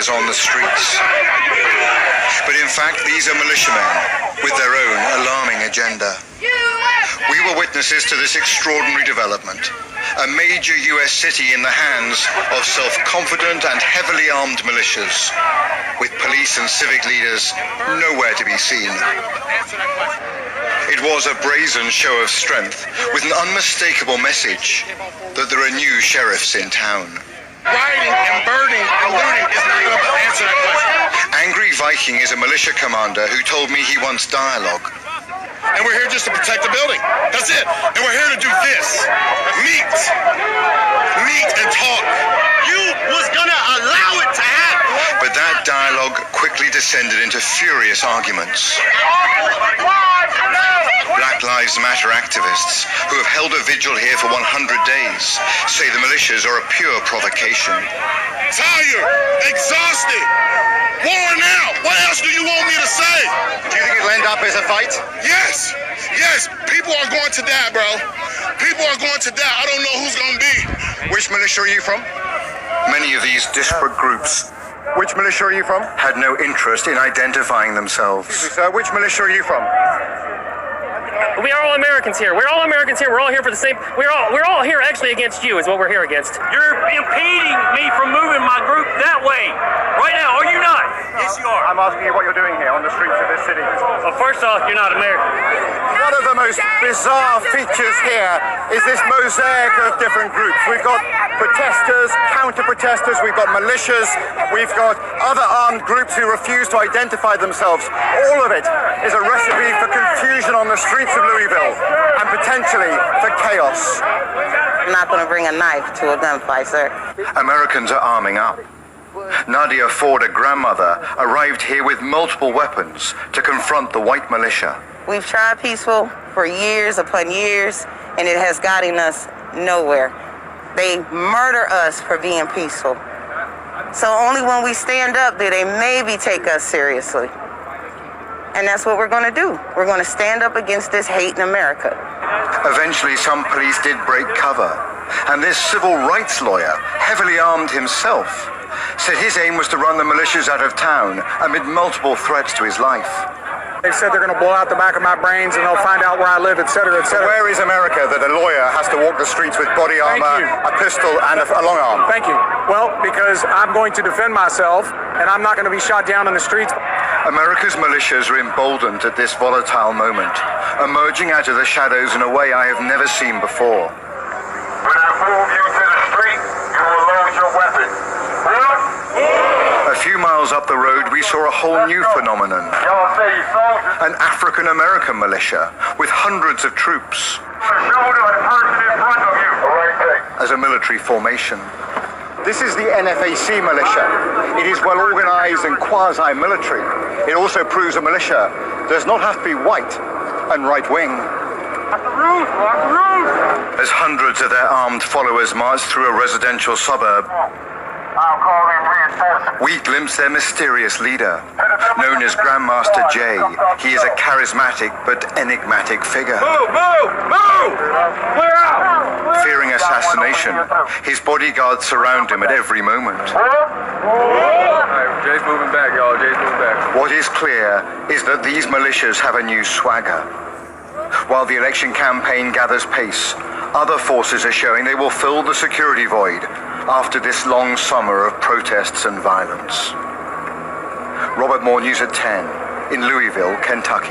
rioters on the streets. But in fact, these are militiamen with their own alarming agenda. We were witnesses to this extraordinary development. A major US city in the hands of self-confident and heavily armed militias, with police and civic leaders nowhere to be seen. It was a brazen show of strength, with an unmistakable message that there are new sheriffs in town. Rioting and burning and looting is not going to answer that question. Angry Viking is a militia commander who told me he wants dialogue. And we're here just to protect the building. That's it. And we're here to do this. Meet and talk. You was gonna allow it to happen. But that dialogue quickly descended into furious arguments. Black Lives Matter activists, who have held a vigil here for 100 days, say the militias are a pure provocation. Tired, exhausted, worn out. What else do you want me to say? Do you think it'll end up as a fight? Yes. People are going to die, bro. People are going to die. I don't know who's going to be. Which militia are you from? Many of these disparate groups. Which militia are you from? Had no interest in identifying themselves. Excuse me, sir, which militia are you from? We are all Americans here. We're all Americans here. We're all here for the same. We're all here actually against you is what we're here against. You're impeding me from moving my group that way. Right now, are you not? Yes, you are. I'm asking you what you're doing here on the streets of this city. Well, first off, you're not American. One of the most bizarre features here is this mosaic of different groups. We've got protesters, counter-protesters, we've got militias, we've got other armed groups who refuse to identify themselves. All of it is a recipe for confusion on the streets of Louisville and potentially for chaos. I'm not going to bring a knife to a gunfight, sir. Americans are arming up. Nadia Ford, a grandmother, arrived here with multiple weapons to confront the white militia. We've tried peaceful for years upon years, and it has gotten us nowhere. They murder us for being peaceful. So only when we stand up do they maybe take us seriously. And that's what we're going to do. We're going to stand up against this hate in America. Eventually, some police did break cover, and this civil rights lawyer, heavily armed himself, said his aim was to run the militias out of town amid multiple threats to his life. They said they're going to blow out the back of my brains and they'll find out where I live, etc., etc. Where is America that a lawyer has to walk the streets with body armor, a pistol, and a long arm? Thank you. Well, because I'm going to defend myself, and I'm not going to be shot down in the streets. America's militias are emboldened at this volatile moment, emerging out of the shadows in a way I have never seen before. When I move you to the street, you will load your weapon. A few miles up the road, we saw a whole new phenomenon. Y'all say you soldiers. An African-American militia with hundreds of troops Shoulder the person in front of you. All right, thanks. as a military formation. This is the NFAC militia. It is well organized and quasi-military. It also proves a militia does not have to be white and right-wing. As hundreds of their armed followers march through a residential suburb, I'll call in reinforcements. we glimpse their mysterious leader, known as Grandmaster Jay. He is a charismatic but enigmatic figure. Move! Clear out! Fearing assassination, his bodyguards surround him at every moment. Jay's moving back, y'all. Jay's moving back. What is clear is that these militias have a new swagger. While the election campaign gathers pace, other forces are showing they will fill the security void after this long summer of protests and violence. Robert Moore, News at 10, in Louisville, Kentucky.